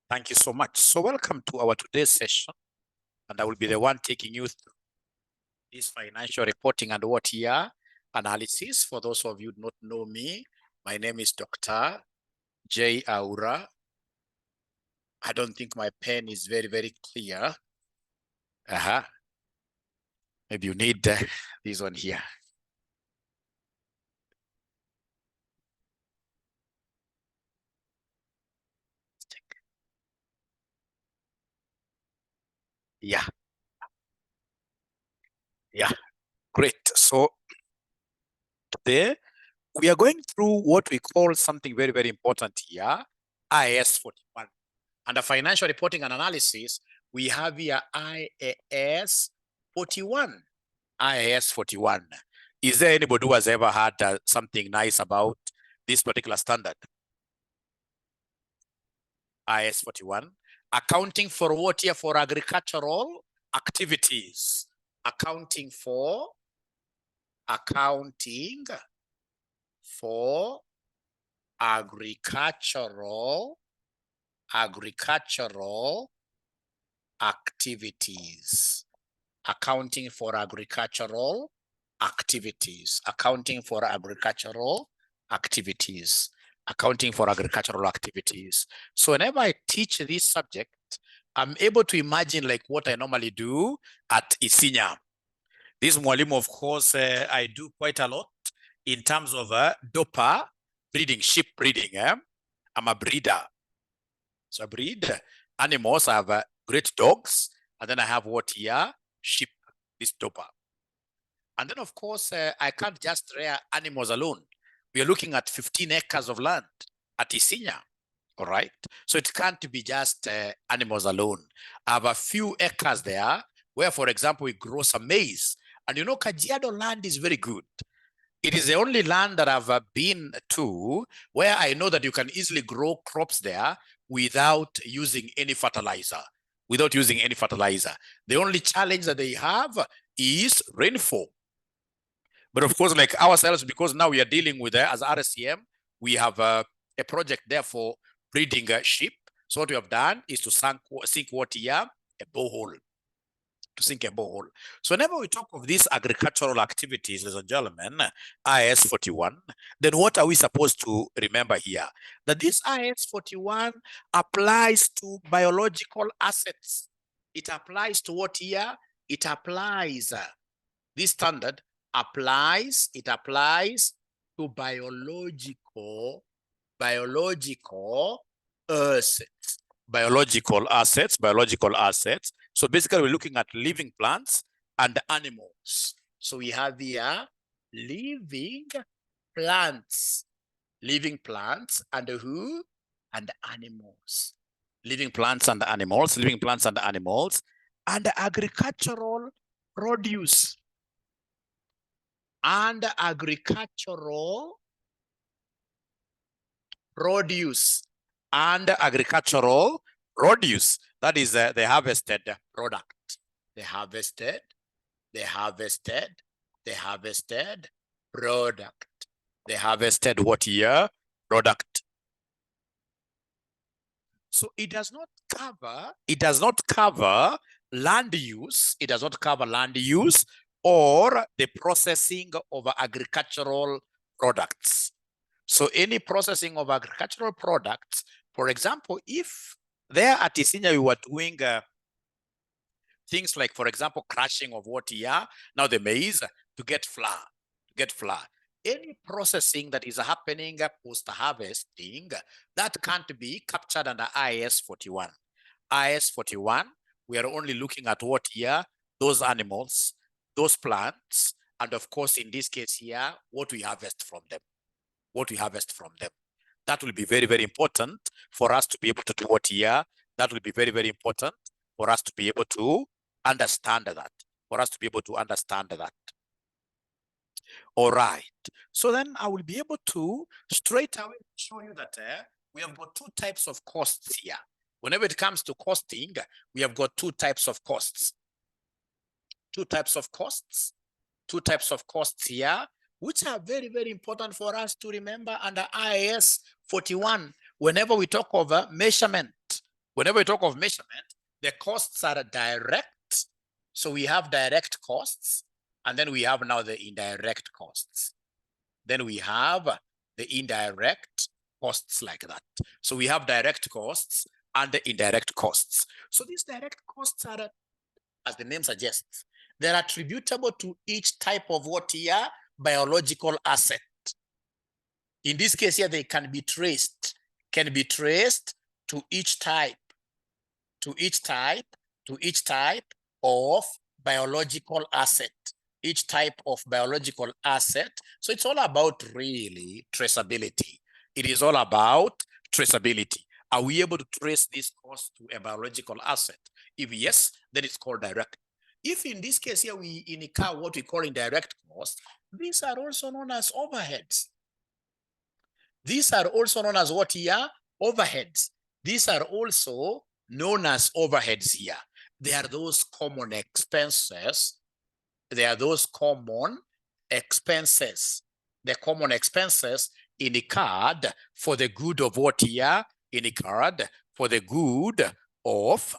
Thank you so much. So welcome to our today's session, and I will be the one taking you through this financial reporting and what year analysis. For those of you who do not know me, my name is Dr. J. Aura. I don't think my pen is very clear. Maybe you need this one here. Yeah. Great. So today we are going through what we call something very important here, IAS 41. Under financial reporting and analysis, we have here IAS 41. IAS 41. Is there anybody who has ever had something nice about this particular standard? IAS 41. Accounting for what here? For agricultural activities. Accounting for agricultural activities. Accounting for agricultural activities. Accounting for agricultural activities. Accounting for agricultural activities. So whenever I teach this subject, I'm able to imagine like what I normally do at Isinya. This mwalimu, of course, I do quite a lot in terms of dopa breeding, sheep breeding. I'm a breeder. So I breed animals. I have great dogs. And then I have what here? Sheep, this dopa. And then, of course, I can't just rear animals alone. We are looking at 15 acres of land at Isinya. All right. So it can't be just animals alone. I have a few acres there where, for example, we grow some maize. And you know, Kajiado land is very good. It is the only land that I've been to where I know that you can easily grow crops there without using any fertilizer. The only challenge that they have is rainfall. But of course, like ourselves, because now we are dealing with, as RSCM, we have a project there for breeding sheep. So what we have done is to sink what here? A borehole. To sink a borehole. So whenever we talk of these agricultural activities, ladies and gentlemen, IAS 41, then what are we supposed to remember here? That this IAS 41 applies to biological assets. It applies to what here? It applies, this standard applies to biological assets. Biological assets. So basically, we're looking at living plants and animals. So we have here living plants and who? And animals. Living plants and animals, and agricultural produce. And agricultural produce. That is the harvested product. The harvested product. The harvested what year? Product. So it does not cover land use. It does not cover land use or the processing of agricultural products. So any processing of agricultural products, for example, if there at Isinya we were doing things like, for example, crushing of what here, now the maize to get flour. Any processing that is happening post-harvesting, that can't be captured under IAS 41. IAS 41, we are only looking at what here? Those animals, those plants, and of course, in this case here, what we harvest from them. That will be very important for us to be able to do what here. That will be very important for us to be able to understand that. All right. So then I will be able to straight away show you that we have got two types of costs here. Whenever it comes to costing, we have got two types of costs. Two types of costs here, which are very important for us to remember under IAS 41. Whenever we talk of measurement, Whenever we talk of measurement, the costs are direct. So we have direct costs, and then we have now the indirect costs. Then we have the indirect costs like that. So we have direct costs and the indirect costs. So these direct costs are, as the name suggests, they're attributable to each type of what here, biological asset. In this case here, they can be traced to each type of biological asset, each type of biological asset. So it's all about really traceability. It is all about traceability. Are we able to trace this cost to a biological asset? If yes, then it's called direct. If in this case here we incur what we call indirect costs, these are also known as overheads. These are also known as what here? Overheads. These are also known as overheads here. They are those common expenses. They are those common expenses. The common expenses incurred for the good of what here? Incurred for the good of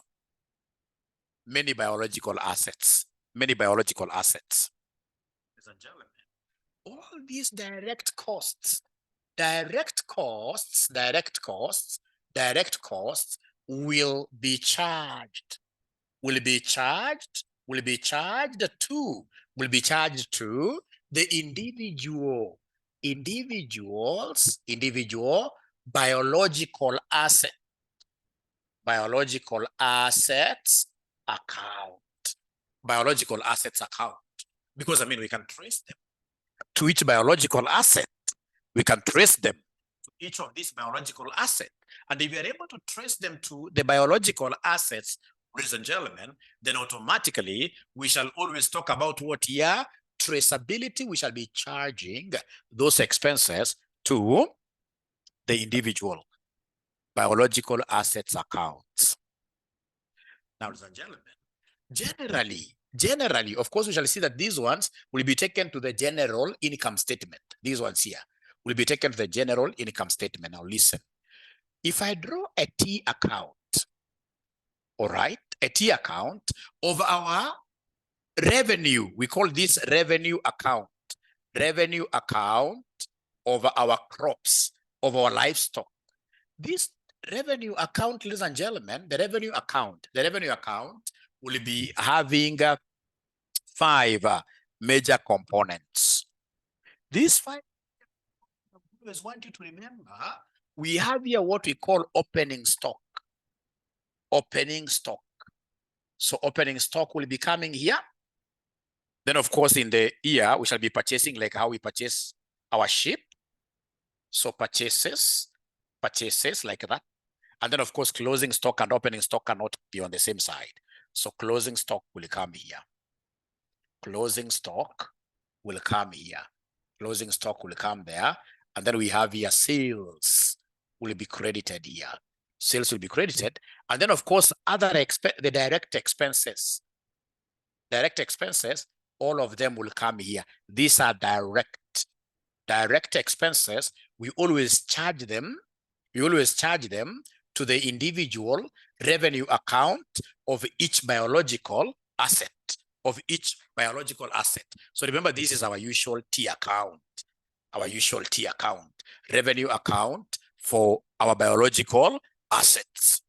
many biological assets. Many biological assets. Ladies and gentlemen, all these direct costs will be charged to the individual biological assets account. Because I mean, we can trace them to each biological asset. We can trace them to each of these biological assets. And if we are able to trace them to the biological assets, ladies and gentlemen, then automatically we shall always talk about what here? Traceability. We shall be charging those expenses to the individual biological assets accounts. Now, ladies and gentlemen, generally, of course, we shall see that these ones will be taken to the general income statement. These ones here will be taken to the general income statement. Now listen, if I draw a T account, all right, a T account of our revenue, we call this revenue account of our crops, of our livestock. This revenue account, ladies and gentlemen, the revenue account will be having 5 major components. These 5, I always want you to remember, we have here what we call opening stock. So opening stock will be coming here. Then, of course, in the year, we shall be purchasing like how we purchase our sheep. So purchases like that. And then, of course, closing stock and opening stock cannot be on the same side. So closing stock will come here. Closing stock will come here. Closing stock will come there. And then we have here sales will be credited here. Sales will be credited. And then, of course, the direct expenses. Direct expenses, all of them will come here. These are direct expenses. We always charge them to the individual revenue account of each biological asset. So remember, this is our usual T account. Revenue account for our biological assets.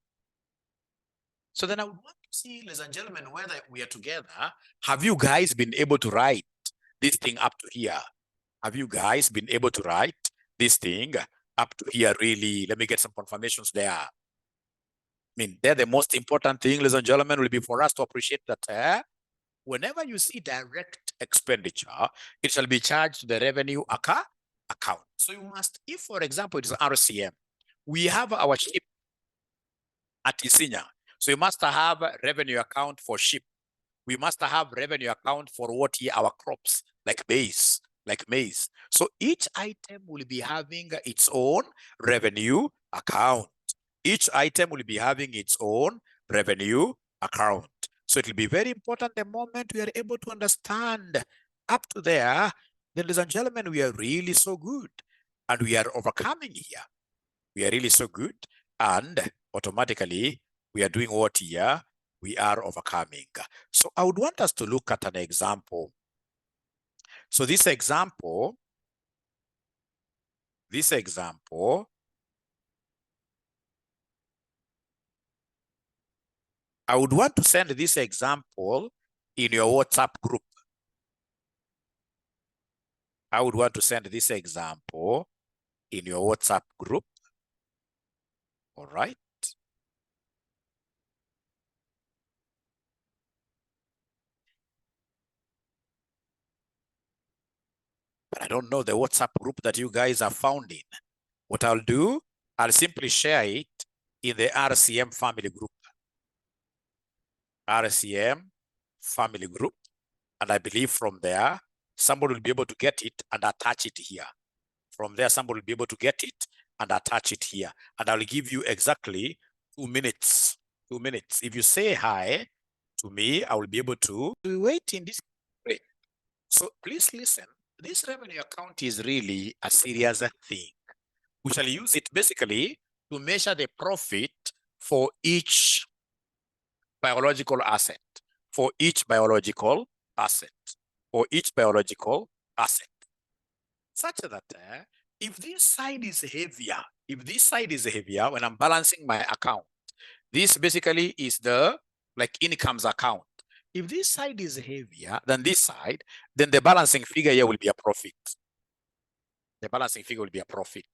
So then I would want to see, ladies and gentlemen, whether we are together. Have you guys been able to write this thing up to here? Have you guys been able to write this thing up to here? Really, let me get some confirmations there. I mean, they're the most important thing, ladies and gentlemen, will be for us to appreciate that whenever you see direct expenditure, it shall be charged to the revenue account. So you must, if for example, it is RCM, we have our sheep at Isinya. So you must have a revenue account for sheep. We must have revenue account for what here our crops, like maize. So each item will be having its own revenue account. Each item will be having its own revenue account. So it will be very important the moment we are able to understand up to there, then, ladies and gentlemen, we are really so good. And we are overcoming here. We are really so good. And automatically, We are doing what here? We are overcoming. So I would want us to look at an example. So this example, I would want to send this example in your WhatsApp group. I would want to send this example in your WhatsApp group. All right. But I don't know the WhatsApp group that you guys are found in. What I'll do, I'll simply share it in the RCM family group. RCM family group. And I believe from there, somebody will be able to get it and attach it here. From there, somebody will be able to get it and attach it here. And I'll give you exactly 2 minutes. 2 minutes. If you say hi to me, I will be able to wait in this way. So please listen. This revenue account is really a serious thing. We shall use it basically to measure the profit for each biological asset, for each biological asset, or each biological asset. Such that if this side is heavier, when I'm balancing my account, this basically is the like incomes account. If this side is heavier than this side, then the balancing figure here will be a profit. The balancing figure will be a profit.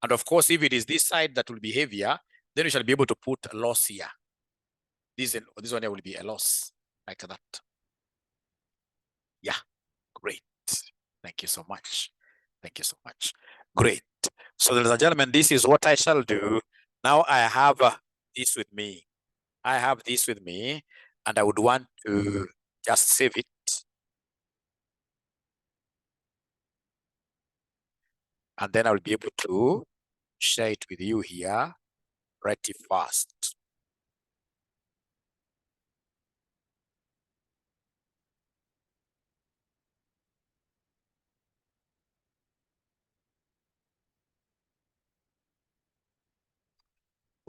And of course, if it is this side that will be heavier, then we shall be able to put a loss here. This one here will be a loss, like that. Yeah, great. Thank you so much. Thank you so much. Great. So ladies and gentlemen, this is what I shall do. Now I have this with me. I have this with me, and I would want to just save it. And then I will be able to share it with you here pretty fast.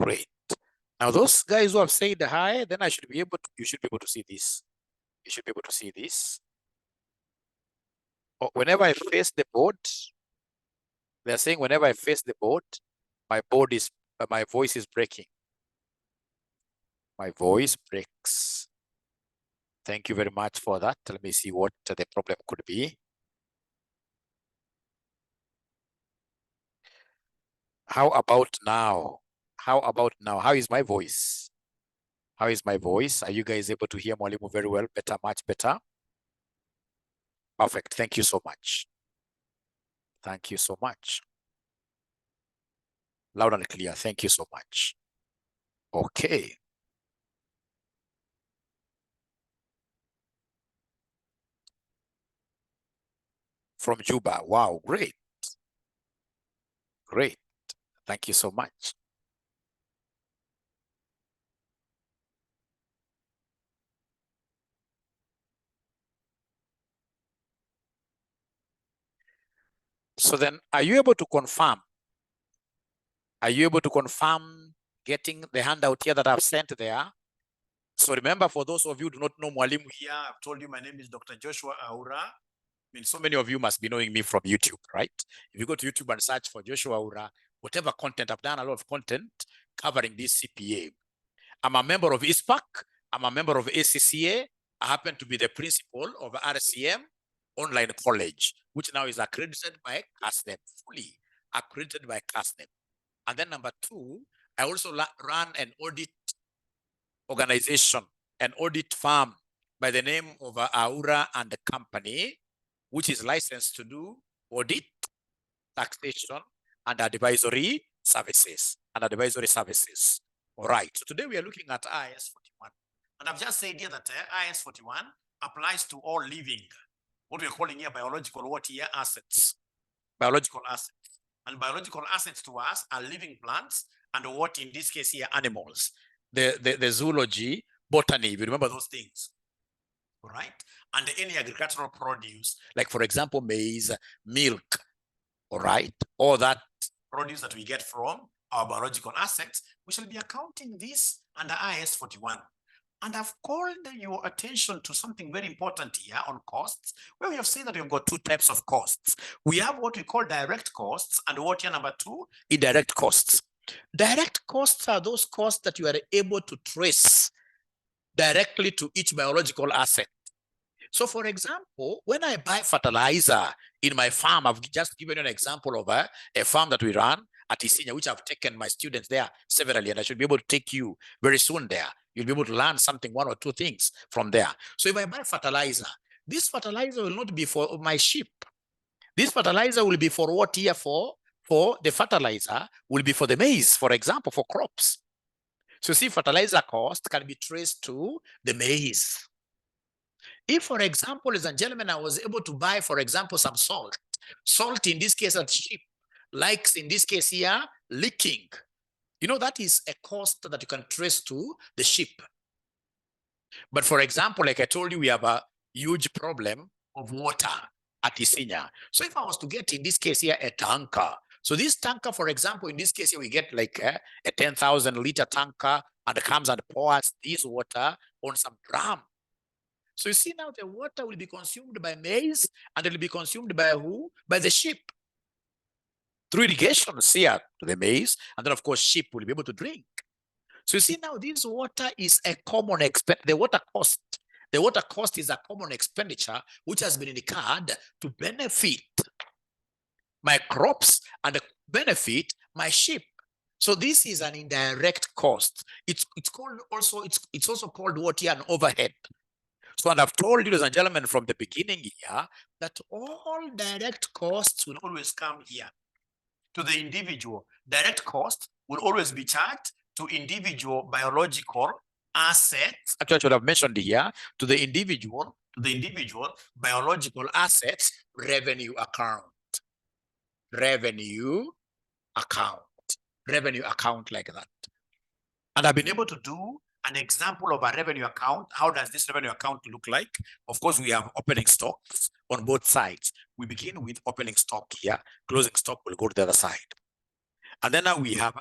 Great. Now those guys who have said hi, then you should be able to see this. You should be able to see this. Whenever I face the board, they're saying whenever I face the board, my voice is breaking. My voice breaks. Thank you very much for that. Let me see what the problem could be. How about now? How about now? How is my voice? How is my voice? Are you guys able to hear Mwalimu very well? Better, much better. Perfect. Thank you so much. Thank you so much. Loud and clear. Thank you so much. Okay. From Juba. Wow, great. Great. Thank you so much. So then, are you able to confirm? Are you able to confirm getting the handout here that I've sent there? So remember, for those of you who do not know Mwalimu here, I've told you my name is Dr. Joshua Aura. I mean, so many of you must be knowing me from YouTube, right? If you go to YouTube and search for Joshua Aura, whatever content, I've done a lot of content covering this CPA. I'm a member of ISPAC. I'm a member of ACCA. I happen to be the principal of RCM Online College, which now is accredited by CASNEP, fully accredited by CASNEP. And then number two, I also run an audit organization, an audit firm by the name of Aura and Company, which is licensed to do audit, taxation, and advisory services. All right. So today we are looking at IAS 41. And I've just said here that IAS 41 applies to all living, what we're calling here biological assets. Biological assets. And biological assets to us are living plants and what in this case here animals. The zoology, botany, if you remember those things. All right. And any agricultural produce, like for example, maize, milk, all right, all that produce that we get from our biological assets, we shall be accounting this under IAS 41. And I've called your attention to something very important here on costs, where we have said that we've got two types of costs. We have what we call direct costs, and what here number two, indirect costs. Direct costs are those costs that you are able to trace directly to each biological asset. So for example, when I buy fertilizer in my farm, I've just given you an example of a farm that we run at Isinya, which I've taken my students there severally, and I should be able to take you very soon there. You'll be able to learn something, one or two things from there. So if I buy fertilizer, this fertilizer will not be for my sheep. This fertilizer will be for what here for the fertilizer will be for the maize, for example, for crops. So see, fertilizer cost can be traced to the maize. If, for example, ladies and gentlemen, I was able to buy, for example, some salt in this case at sheep, like in this case here, leaking, you know, that is a cost that you can trace to the sheep. But for example, like I told you, we have a huge problem of water at Isinya. So if I was to get, in this case here, a tanker, so this tanker, for example, in this case here, we get like a 10,000 liter tanker, and it comes and pours this water on some drum. So you see now the water will be consumed by maize, and it will be consumed by who? By the sheep. Through irrigation here to the maize, and then of course sheep will be able to drink. So you see now this water is a common the water cost. The water cost is a common expenditure which has been incurred to benefit my crops and benefit my sheep. So this is an indirect cost. It's called also, it's also called what here, an overhead. So, and I've told you, ladies and gentlemen, from the beginning here, that all direct costs will always come here to the individual. Direct cost will always be charged to individual biological assets. Actually, I should have mentioned here, to the individual biological assets revenue account. Revenue account like that. And I've been able to do an example of a revenue account. How does this revenue account look like? Of course, we have opening stocks on both sides. We begin with opening stock here. Closing stock will go to the other side. And then now we have,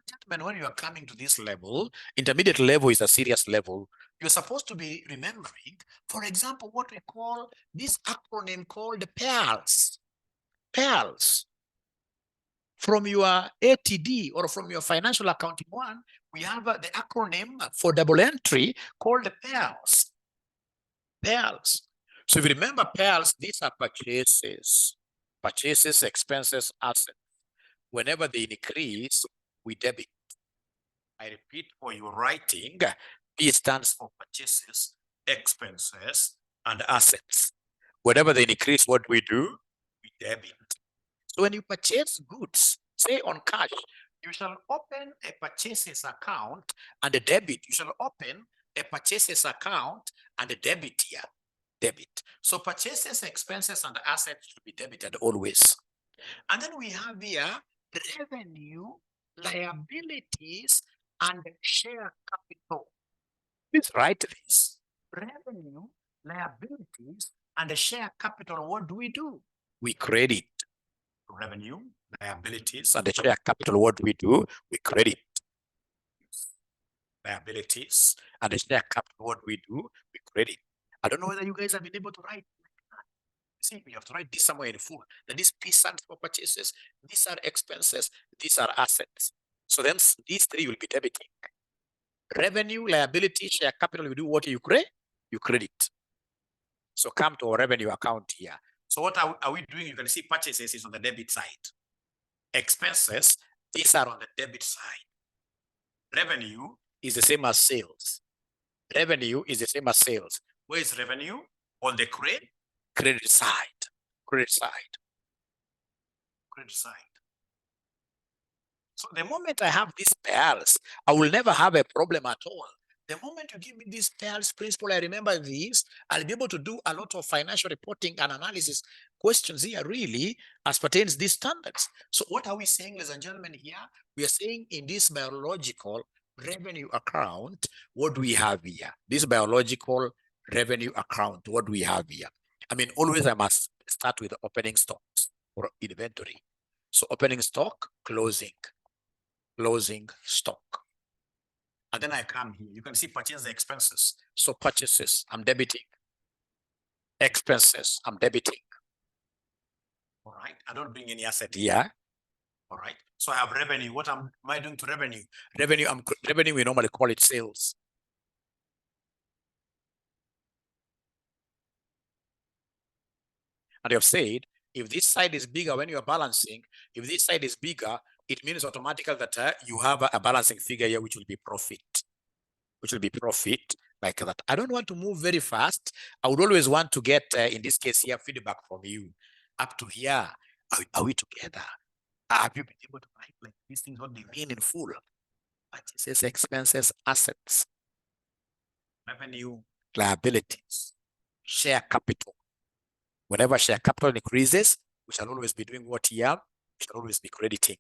gentlemen, when you are coming to this level, intermediate level is a serious level. You're supposed to be remembering, for example, what we call this acronym called PEARLS. PEARLS. From your ATD or from your financial accounting one, we have the acronym for double entry called PEARLS. PEARLS. So if you remember PEARLS, these are purchases. Purchases, expenses, assets. Whenever they increase, we debit. I repeat for your writing, P stands for purchases, expenses, and assets. Whenever they increase, what we do? We debit. So when you purchase goods, say on cash, you shall open a purchases account and a debit. You shall open a purchases account and a debit here. Debit. So purchases, expenses, and assets should be debited always. And then we have here revenue, liabilities, and share capital. Please write this. Revenue, liabilities, and share capital. What do? We credit. Revenue, liabilities, and the share capital. What do? We credit. Liabilities and the share capital. What do? We credit. I don't know whether you guys have been able to write. See, we have to write this somewhere in full. Then this P stands for purchases. These are expenses. These are assets. So then these three will be debiting. Revenue, liability, share capital. You do what you credit. You credit. So come to our revenue account here. So what are we doing? You can see purchases is on the debit side. Expenses, these are on the debit side. Revenue is the same as sales. Revenue is the same as sales. Where is revenue? On the credit side. Credit side. Credit side. So the moment I have these PEARLS, I will never have a problem at all. The moment you give me this PEARLS principle, I remember these, I'll be able to do a lot of financial reporting and analysis questions here really as pertains these standards. So what are we saying, ladies and gentlemen, here? We are saying in this biological revenue account, what do we have here? This biological revenue account, what do we have here? I mean, always I must start with the opening stocks or inventory. So opening stock, closing. closing stock. And then I come here, you can see purchase the expenses. So purchases, I'm debiting. Expenses, I'm debiting. All right, I don't bring any asset here. All right, so I have revenue. What am I doing to revenue? Revenue, we normally call it sales. And you have said, if this side is bigger when you are balancing, if this side is bigger, it means automatically that you have a balancing figure here, which will be profit, like that. I don't want to move very fast. I would always want to get, in this case here, feedback from you. Up to here, are we together? Have you been able to write like these things, what they mean in full? Purchases, expenses, assets, revenue, liabilities, share capital. Whenever share capital increases, we shall always be doing what here? We shall always be crediting.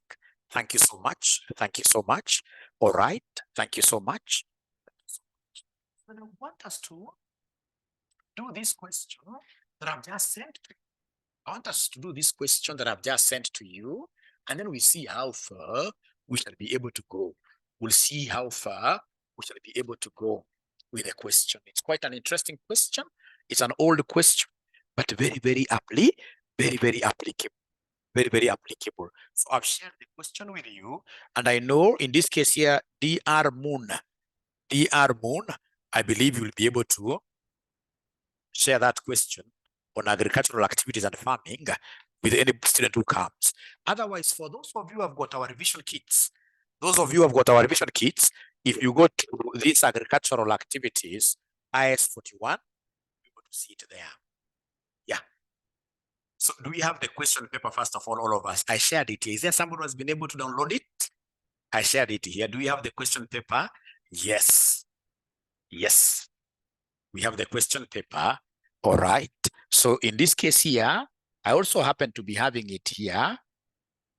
Thank you so much. Thank you so much. All right. Thank you so much. So I want us to do this question that I've just sent to you. I want us to do this question that I've just sent to you, and then we see how far we shall be able to go. We'll see how far we shall be able to go with the question. It's quite an interesting question. It's an old question, but very, very aptly, very applicable. Very applicable. So I've shared the question with you, and I know in this case here, Dr. Moon, I believe you will be able to share that question on agricultural activities and farming with any student who comes. Otherwise, for those of you who have got our revision kits, if you go to these agricultural activities, IS41, you're able to see it there. Yeah. So do we have the question paper first of all of us? I shared it here. Is there someone who has been able to download it? I shared it here. Do we have the question paper? Yes. Yes. We have the question paper. All right. So in this case here, I also happen to be having it here.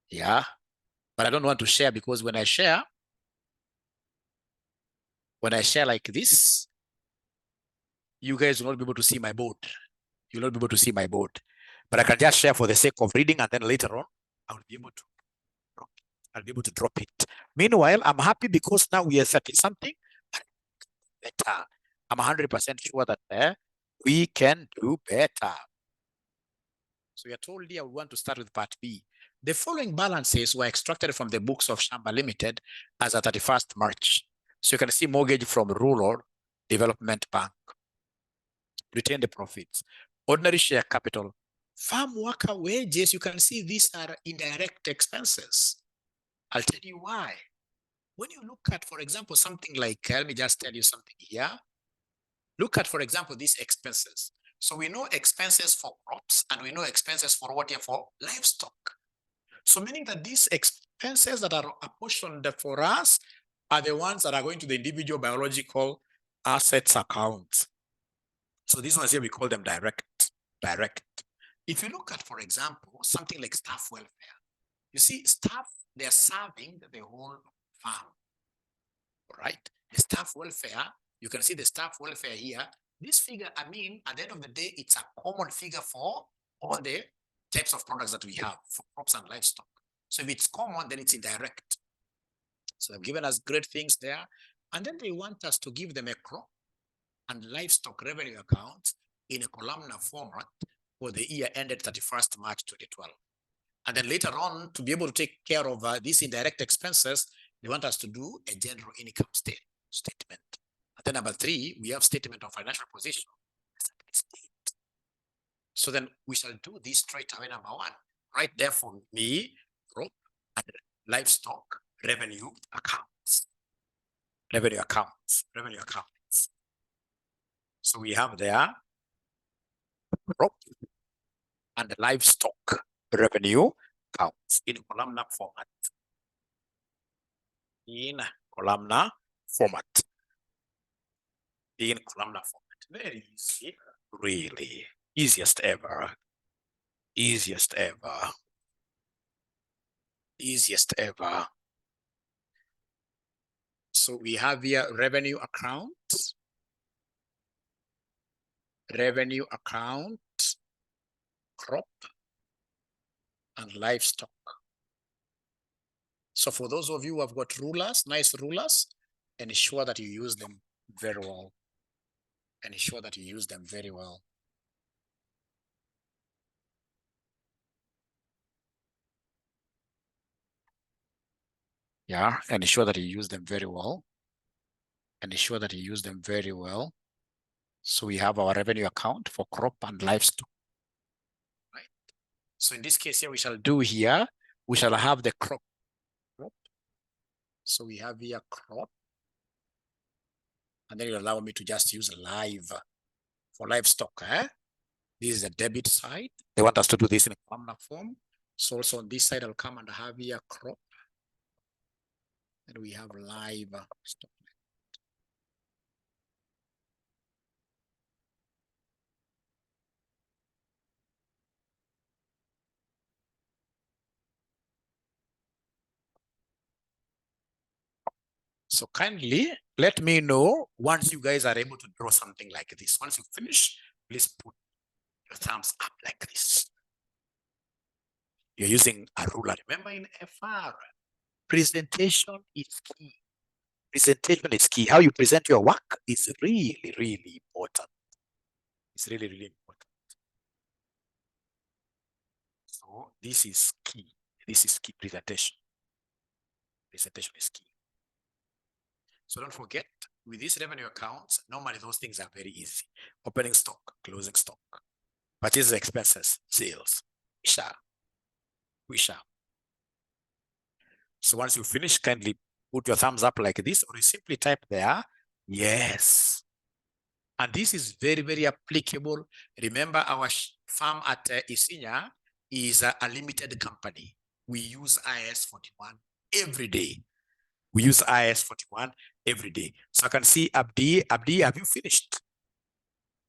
Yeah. But I don't want to share because when I share like this, you guys will not be able to see my board. You'll not be able to see my board. But I can just share for the sake of reading, and then later on, I'll be able to drop it. Meanwhile, I'm happy because now we are 30 something better. I'm 100% sure that we can do better. So we are told here we want to start with part B. The following balances were extracted from the books of Shamba Limited as at 31st March. So you can see mortgage from Rural Development Bank. Retain the profits. Ordinary share capital. Farm worker wages, you can see these are indirect expenses. I'll tell you why. When you look at, for example, something like, let me just tell you something here. Look at, for example, these expenses. So we know expenses for crops and we know expenses for what? For livestock. So meaning that these expenses that are apportioned for us are the ones that are going to the individual biological assets account. So these ones here, we call them direct. If you look at, for example, something like staff welfare, you see staff, they're serving the whole farm, right? The staff welfare, you can see the staff welfare here. This figure, I mean, at the end of the day, it's a common figure for all the types of products that we have for crops and livestock. So if it's common, then it's indirect. So they've given us great things there. And then they want us to give them a crop and livestock revenue account in a columnar format for the year ended 31st March 2012. And then later on, to be able to take care of these indirect expenses, they want us to do a general income statement. And then number 3, we have statement of financial position. So then we shall do this straight away. Number 1, right there for me, crop and livestock revenue accounts. So we have there crop and livestock revenue accounts in columnar format. Very easy, really. Easiest ever. So we have here revenue account, crop, and livestock. So for those of you who have got rulers, nice rulers, ensure that you use them very well. Ensure that you use them very well. Yeah, and ensure that you use them very well. And ensure that you use them very well. So we have our revenue account for crop and livestock. Right. So in this case here, we shall do here, we shall have the crop. So we have here crop. And then you allow me to just use live for livestock. This is a debit side. They want us to do this in a columnar form. So also on this side, I'll come and have here crop. And we have live stock. So kindly let me know once you guys are able to draw something like this. Once you finish, please put your thumbs up like this. You're using a ruler. Remember in FR, presentation is key. Presentation is key. How you present your work is really, really important. It's really, really important. So this is key. This is key presentation. Presentation is key. So don't forget, with these revenue accounts, normally those things are very easy. Opening stock, closing stock, purchase expenses, sales, we shall. So once you finish, kindly put your thumbs up like this, or you simply type there, yes. And this is very, very applicable. Remember, our farm at Isinya is a limited company. We use IS 41 every day. We use IS 41 every day. So I can see Abdi. Abdi, have you finished?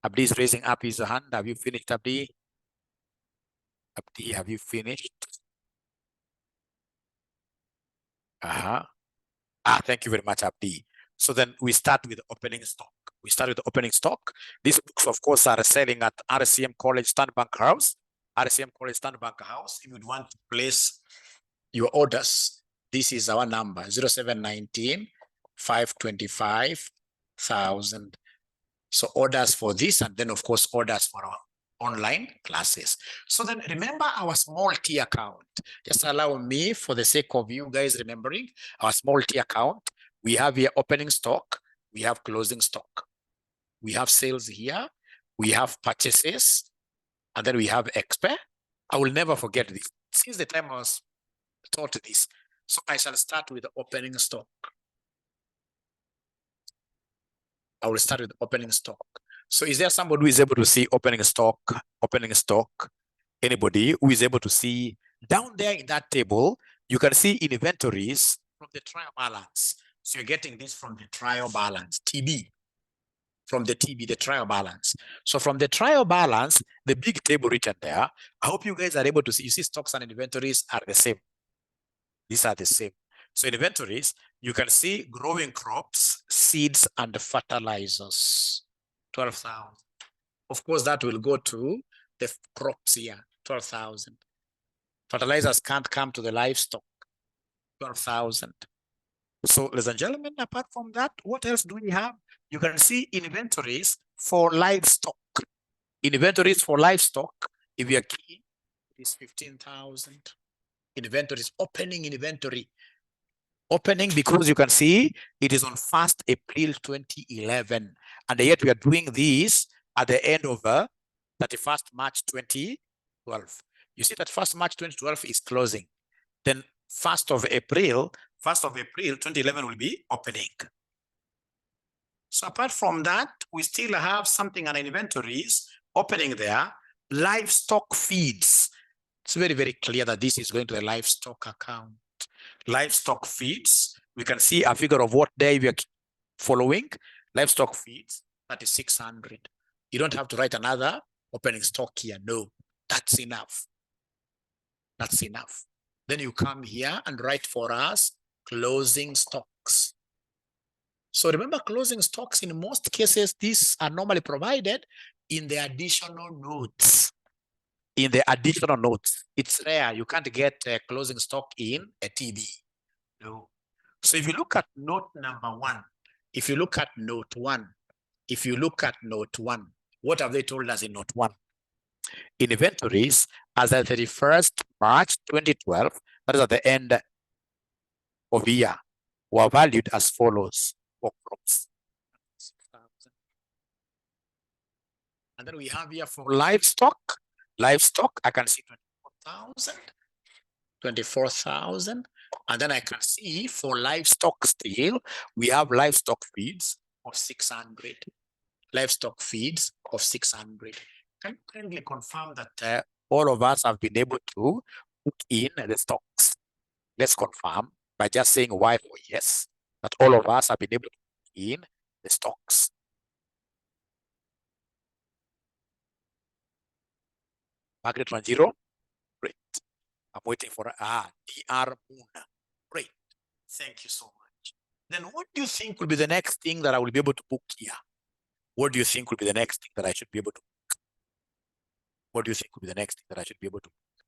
Abdi is raising up his hand. Have you finished, Abdi? Abdi, have you finished? Thank you very much, Abdi. So then we start with opening stock. We start with opening stock. These books, of course, are selling at RCM College Standbank House. RCM College Standbank House. If you want to place your orders, this is our number, 0719 525,000. So orders for this, and then of course orders for our online classes. So then remember our small T account. Just allow me, for the sake of you guys remembering our small T account, we have here opening stock, we have closing stock, we have sales here, we have purchases, and then we have expense. I will never forget this. Since the time I was taught this, so I shall start with the opening stock. I will start with opening stock. So is there somebody who is able to see opening stock? Opening stock? Anybody who is able to see down there in that table? You can see inventories from the trial balance. So you're getting this from the trial balance, TB. From the TB, the trial balance. So from the trial balance, the big table written there, I hope you guys are able to see. You see stocks and inventories are the same. These are the same. So inventories, you can see growing crops, seeds, and fertilizers, 12,000. Of course, that will go to the crops here, 12,000. Fertilizers can't come to the livestock, 12,000. So, ladies and gentlemen, apart from that, what else do we have? You can see inventories for livestock. Inventories for livestock, if you're key, is 15,000. Inventories, opening inventory. Opening, because you can see it is on 1st April 2011. And yet we are doing this at the end of 31st March 2012. You see that 1st March 2012 is closing. Then 1st of April 2011 will be opening. So apart from that, we still have something on inventories opening there, livestock feeds. It's very, very clear that this is going to a livestock account. Livestock feeds, we can see a figure of what day we are following. Livestock feeds, 3,600. You don't have to write another opening stock here. No, that's enough. That's enough. Then you come here and write for us closing stocks. So remember, closing stocks, in most cases, these are normally provided in the additional notes. In the additional notes, it's rare. You can't get a closing stock in a TB. No. So if you look at note number 1, if you look at note 1, if you look at note 1, what have they told us in note 1? Inventories as at 31st March 2012, that is at the end of the year, were valued as follows for crops. And then we have here for livestock. Livestock, I can see 24,000. 24,000. And then I can see for livestock still, we have livestock feeds of 600. Livestock feeds of 600. Can you kindly confirm that all of us have been able to put in the stocks? Let's confirm by just saying why or yes, that all of us have been able to put in the stocks. Margaret Wanjiro, great. I'm waiting for DR Moon. Great. Thank you so much. Then what do you think will be the next thing that I will be able to book here? What do you think will be the next thing that I should be able to book? What do you think will be the next thing that I should be able to book?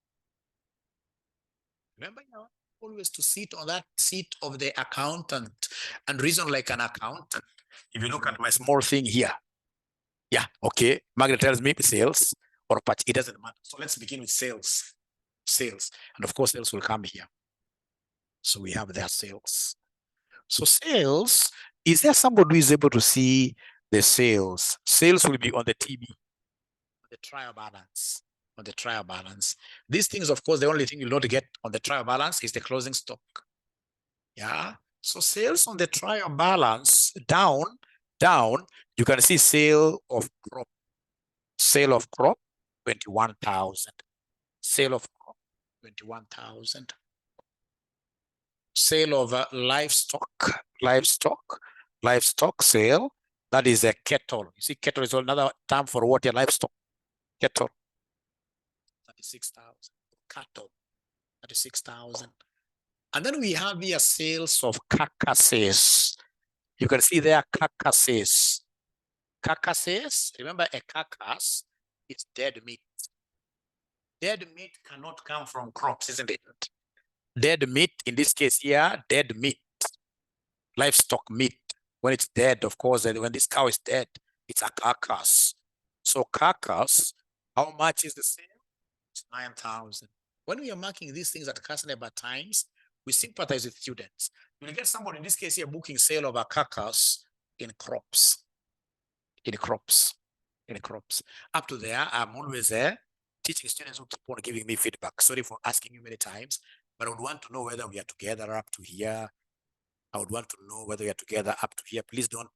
Remember now, always to sit on that seat of the accountant and reason like an accountant. If you look at my small thing here, yeah, okay. Margaret tells me sales or patch, it doesn't matter. So let's begin with sales. Sales. And of course, sales will come here. So we have their sales. So sales, is there somebody who is able to see the sales? Sales will be on the TB, the trial balance, on the trial balance. These things, of course, the only thing you'll not get on the trial balance is the closing stock. Yeah. So sales on the trial balance down, you can see sale of crop. Sale of crop, 21,000. Sale of crop, 21,000. Sale of livestock sale, that is a cattle. You see, cattle is another term for what? Your livestock. Cattle, 36,000. Cattle, 36,000. And then we have here sales of carcasses. You can see there carcasses. Carcasses, remember a carcass is dead meat. Dead meat cannot come from crops, isn't it? Dead meat, in this case here, dead meat. Livestock meat. When it's dead, of course, when this cow is dead, it's a carcass. So carcass, how much is the sale? It's 9,000. When we are marking these things at customer times, we sympathize with students. You'll get somebody, in this case here, booking sale of a carcass in crops. In crops. Up to there, I'm always there teaching students who keep on giving me feedback. Sorry for asking you many times, but I would want to know whether we are together up to here. I would want to know whether we are together up to here. Please don't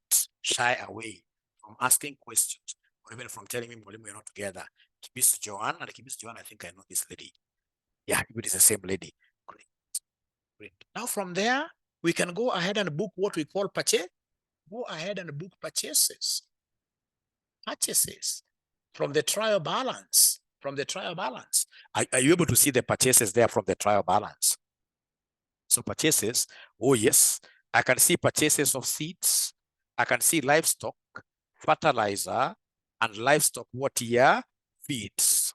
shy away from asking questions or even from telling me we're not together. Miss Joanne, and Miss Joanne, I think I know this lady. Yeah, it is the same lady. Great. Great. Now from there, we can go ahead and book what we call purchase. Go ahead and book purchases. Purchases from the trial balance. From the trial balance. Are you able to see the purchases there from the trial balance? So purchases, oh yes, I can see purchases of seeds. I can see livestock, fertilizer, and livestock what year? Feeds.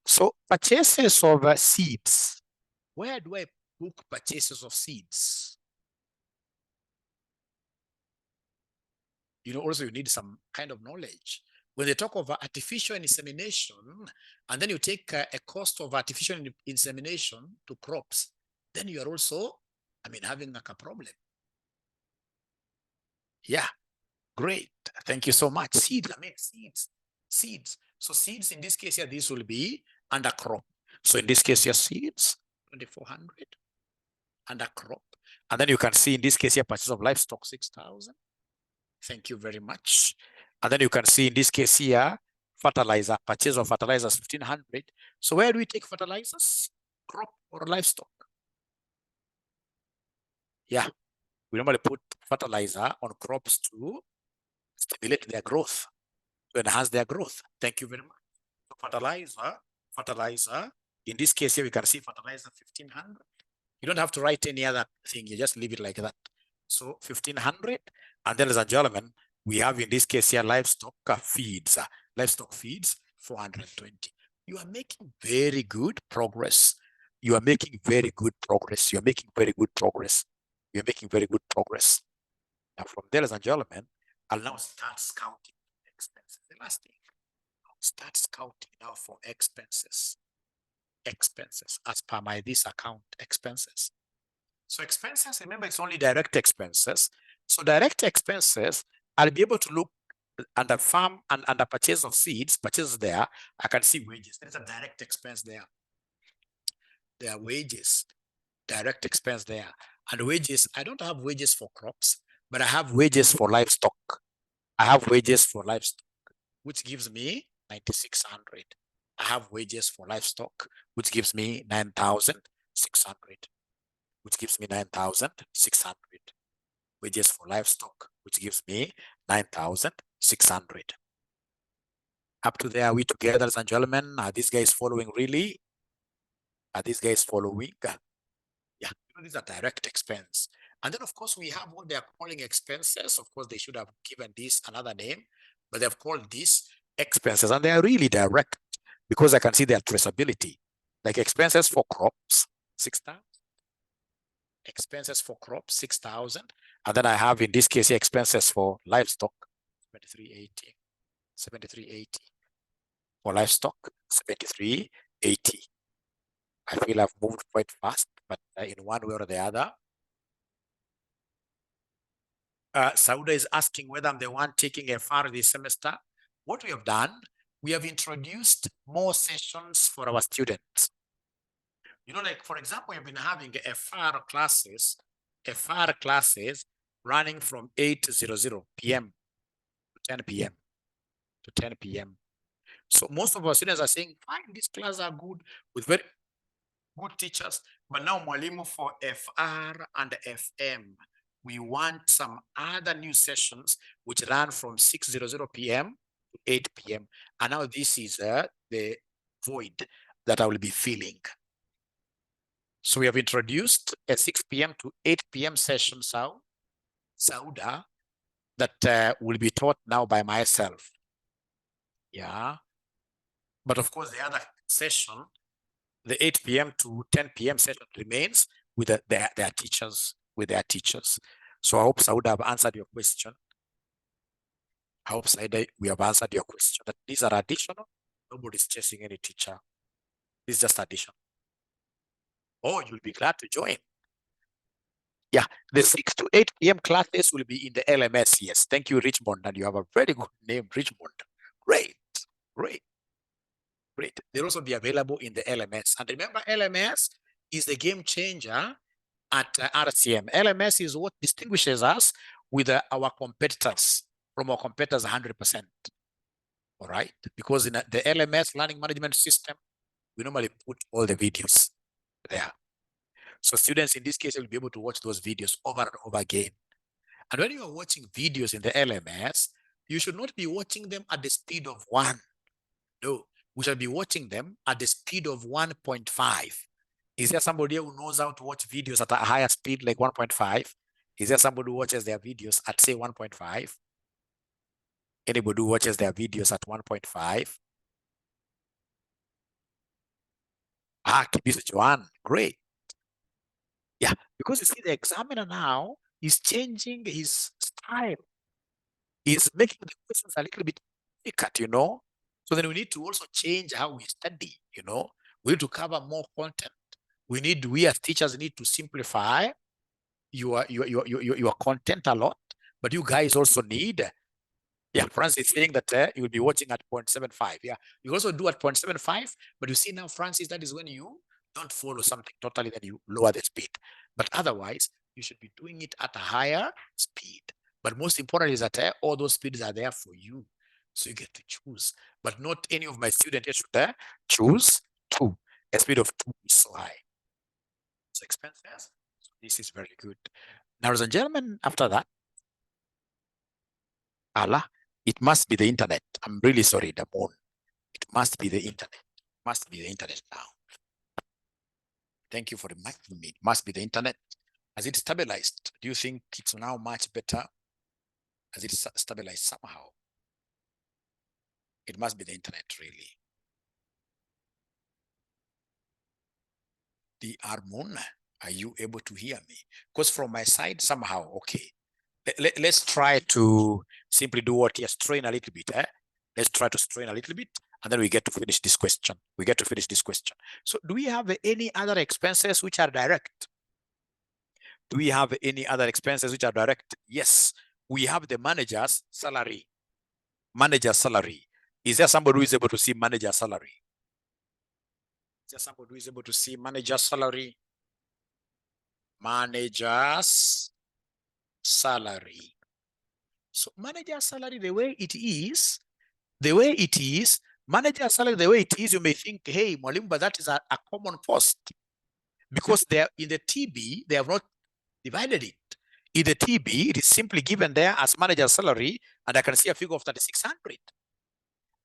So purchases of seeds. Where do I book purchases of seeds? You know, also you need some kind of knowledge. When they talk of artificial insemination, and then you take a cost of artificial insemination to crops, then you are also, having like a problem. Yeah, great. Thank you so much. Seeds, seeds. So seeds, in this case here, this will be under crop. So in this case here, seeds, 2,400 under crop. And then you can see in this case here, purchase of livestock, 6,000. Thank you very much. And then you can see in this case here, fertilizer, purchase of fertilizers, 1,500. So where do we take fertilizers? Crop or livestock? Yeah, we normally put fertilizer on crops to stimulate their growth, to enhance their growth. Thank you very much. So fertilizer. In this case here, we can see fertilizer 1,500. You don't have to write any other thing. You just leave it like that. So 1,500. And then, ladies and gentlemen, we have in this case here livestock feeds. Livestock feeds 420. You are making very good progress. you are making very good progress. You're making very good progress. You're making very good progress. Now, from there, ladies and gentlemen, I'll now start scouting expenses. The last thing, I'll start scouting now for expenses. Expenses as per my this account expenses. So expenses, remember, it's only direct expenses. So direct expenses, I'll be able to look under farm and under purchase of seeds, purchase there. I can see wages. There's a direct expense there. There are wages, direct expense there. And wages, I don't have wages for crops, but I have wages for livestock. I have wages for livestock, which gives me 9,600. I have wages for livestock, which gives me 9,600, which gives me 9,600. Wages for livestock, which gives me 9,600. Up to there, are we together, ladies and gentlemen? Are these guys following really? Are these guys following? Yeah, these are direct expense. And then, of course, we have what they are calling expenses. Of course, they should have given this another name, but they've called this expenses, and they are really direct because I can see their traceability. Like expenses for crops, 6,000. Expenses for crops, 6,000. And then I have, in this case, expenses for livestock, 7380. 7380. For livestock, 7380. I feel I've moved quite fast, but in one way or the other. Sauda is asking whether I'm the one taking FR this semester. What we have done, we have introduced more sessions for our students. You know, like, for example, we've been having FR classes running from 8:00 p.m. to 10 p.m. to 10 p.m. So most of our students are saying, fine, these classes are good with very good teachers, but now mwalimu for FR and FM, we want some other new sessions which run from 6:00 p.m. to 8 p.m. And now this is the void that I will be filling. So we have introduced a 6 p.m. to 8 p.m. session, Sauda, that will be taught now by myself. Yeah. But of course, the other session, the 8 p.m. to 10 p.m. session remains with their teachers, So I hope Sauda have answered your question. I hope Sauda, we have answered your question that these are additional. Nobody's chasing any teacher. It's just additional. Oh, you'll be glad to join. Yeah, the 6 to 8 p.m. classes will be in the LMS. Yes, thank you, Richmond. And you have a very good name, Richmond. Great, great, great. They'll also be available in the LMS. And remember, LMS is the game changer at RCM. LMS is what distinguishes us with our competitors, from our competitors 100%. All right, because in the LMS learning management system, we normally put all the videos there. So students in this case will be able to watch those videos over and over again. And when you are watching videos in the LMS, you should not be watching them at the speed of 1. No, we should be watching them at the speed of 1.5. Is there somebody who knows how to watch videos at a higher speed like 1.5? Is there somebody who watches their videos at, say, 1.5? Anybody who watches their videos at 1.5? Kibisa Joanne, great. Yeah, because you see, the examiner now is changing his style. He's making the questions a little bit difficult, you know. So then we need to also change how we study, you know. We need to cover more content. We as teachers need to simplify your content a lot, but you guys also need, yeah, Francis is saying that you will be watching at 0.75. Yeah, you also do at 0.75, but you see now, Francis, that is when you don't follow something totally, then you lower the speed. But otherwise, you should be doing it at a higher speed. But most important is that all those speeds are there for you. So you get to choose. But not any of my students should choose 2. A speed of 2 is so high. So expenses. So this is very good. Now, ladies and gentlemen, after that, Allah, it must be the internet. I'm really sorry, the moon. It must be the internet. It must be the internet now. Thank you for reminding me. It must be the internet. Has it stabilized? Do you think it's now much better? Has it stabilized somehow? It must be the internet, really. The Armon, are you able to hear me? Because from my side, somehow, okay. Let's try to simply do what here, strain a little bit. Let's try to strain a little bit, and then we get to finish this question. We get to finish this question. So do we have any other expenses which are direct? Do we have any other expenses which are direct? Yes, we have the manager's salary. Manager's salary. Is there somebody who is able to see manager's salary? Is there somebody who is able to see manager's salary? Manager's salary. So manager's salary, the way it is, manager's salary, the way it is, you may think, hey, Mwalimu, but that is a common post. Because they are in the TB, they have not divided it. In the TB, it is simply given there as manager's salary, and I can see a figure of 3,600.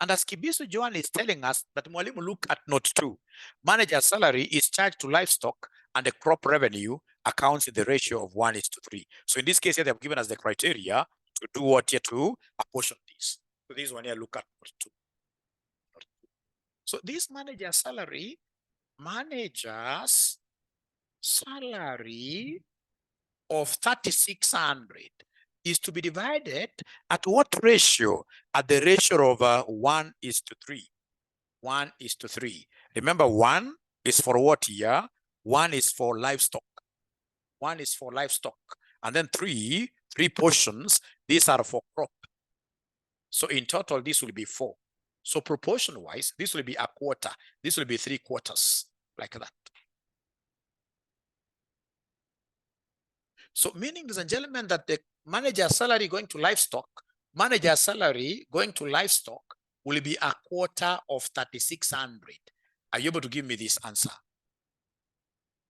And as Kibisu Joan is telling us that Mwalimu, look at note 2. Manager's salary is charged to livestock, and the crop revenue accounts in the ratio of 1:3. So in this case, they have given us the criteria to do what here, to apportion this. So this one here, look at note 2. So this manager's salary of 3,600 is to be divided at what ratio? At the ratio of 1:3. 1:3. Remember, 1 is for what here? 1 is for livestock. 1 is for livestock. And then three portions, these are for crop. So in total, this will be 4. So proportion-wise, this will be a quarter. This will be 3/4, like that. So meaning, ladies and gentlemen, that the manager's salary going to livestock will be a quarter of 3,600. Are you able to give me this answer?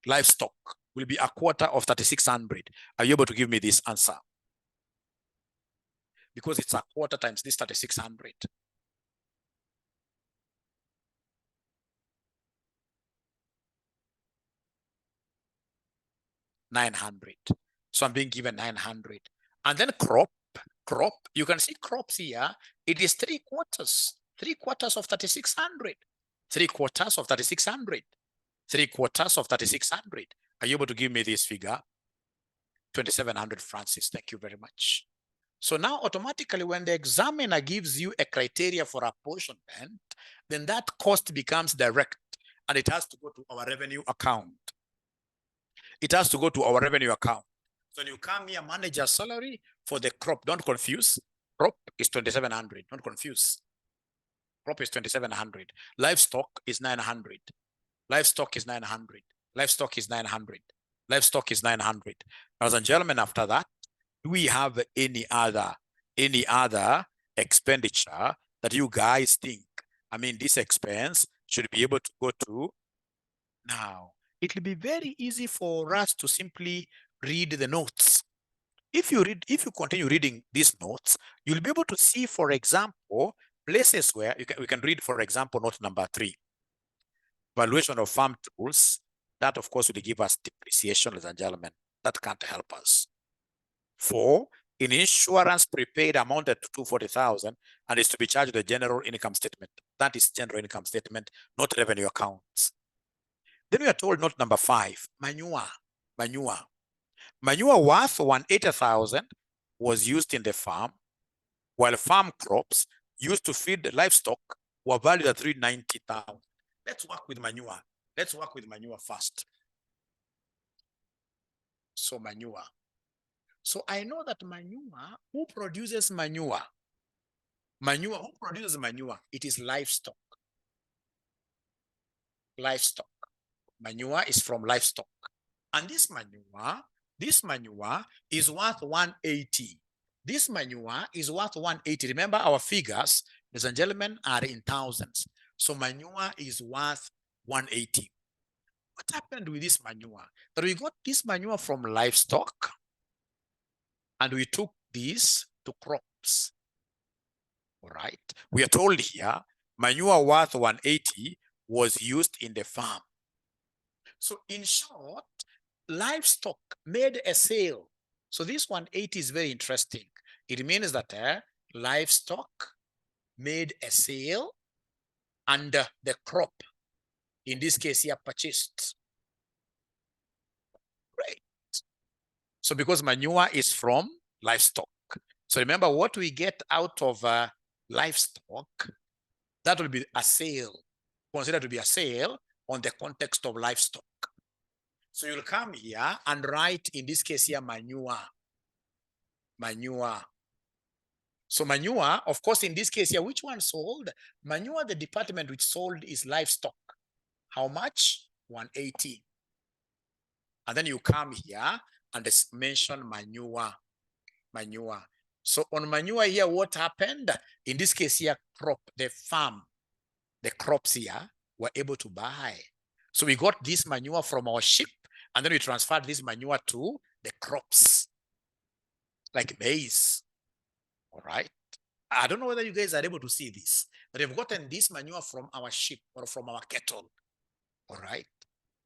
Livestock will be a quarter of 3,600. Are you able to give me this answer? Because it's a quarter times this 3,600. $900. So I'm being given 900. And then crop, you can see crops here. It is 3/4. 3/4 of 3,600. 3/4 of 3,600. 3/4 of 3,600. Are you able to give me this figure? 2,700 francs. Thank you very much. So now automatically when the examiner gives you a criteria for apportionment, then that cost becomes direct, and it has to go to our revenue account. It has to go to our revenue account. So when you come here, manager salary for the crop, don't confuse. Crop is 2,700, don't confuse. Crop is 2,700. Livestock is 900. Livestock is 900. Livestock is 900. Livestock is 900. Ladies and gentlemen, after that, do we have any other expenditure that you guys think, I mean, this expense should be able to go to? Now, it will be very easy for us to simply read the notes. If you continue reading these notes, you'll be able to see, for example, places where we can read, for example, note number 3. Valuation of farm tools. That, of course, will give us depreciation, ladies and gentlemen. That can't help us. 4, in insurance prepaid amounted to 240,000 and is to be charged the general income statement. That is general income statement, not revenue accounts. Then we are told note number 5, manure. Manure worth 180,000 was used in the farm, while farm crops used to feed the livestock were valued at 390,000. Let's work with manure. Let's work with manure first. So manure. So I know that manure, who produces manure? Who produces manure? It is livestock. Livestock. Manure is from livestock. And this manure is worth 180. This manure is worth 180. Remember, our figures, ladies and gentlemen, are in thousands. So manure is worth 180. What happened with this manure? That we got this manure from livestock, and we took this to crops. All right. We are told here, manure worth 180 was used in the farm. So in short, livestock made a sale. So this 180 is very interesting. It means that livestock made a sale, and the crop, in this case here, purchased. So because manure is from livestock. So remember what we get out of livestock, that will be a sale, considered to be a sale on the context of livestock. So you'll come here and write, in this case here, manure. Manure. So manure, of course, in this case here, which one sold? Manure, the department which sold is livestock. How much? 180. And then you come here and mention manure. Manure. So on manure here, what happened? In this case here, crop, the farm, the crops here were able to buy. So we got this manure from our sheep, and then we transferred this manure to the crops, like maize. All right. I don't know whether you guys are able to see this, but we've gotten this manure from our sheep or from our cattle. All right.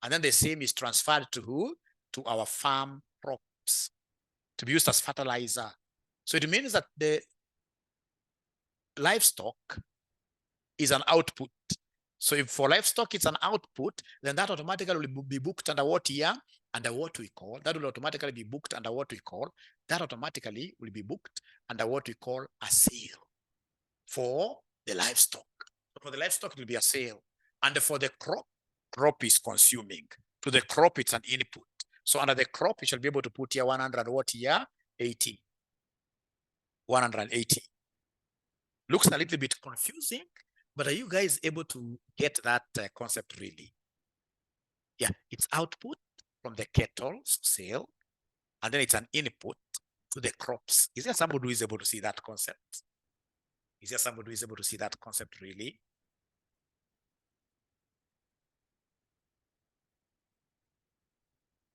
And then the same is transferred to who? To our farm crops to be used as fertilizer. So it means that the livestock is an output. So if for livestock it's an output, then that automatically will be booked under what year? Under what we call, that will automatically be booked under what we call, that automatically will be booked under what we call a sale for the livestock. So for the livestock, it will be a sale. And for the crop is consuming. To the crop, it's an input. So under the crop, you shall be able to put here 100 what year? 80. 180. Looks a little bit confusing, but are you guys able to get that concept really? Yeah, it's output from the cattle sale, and then it's an input to the crops. Is there somebody who is able to see that concept? Is there somebody who is able to see that concept really?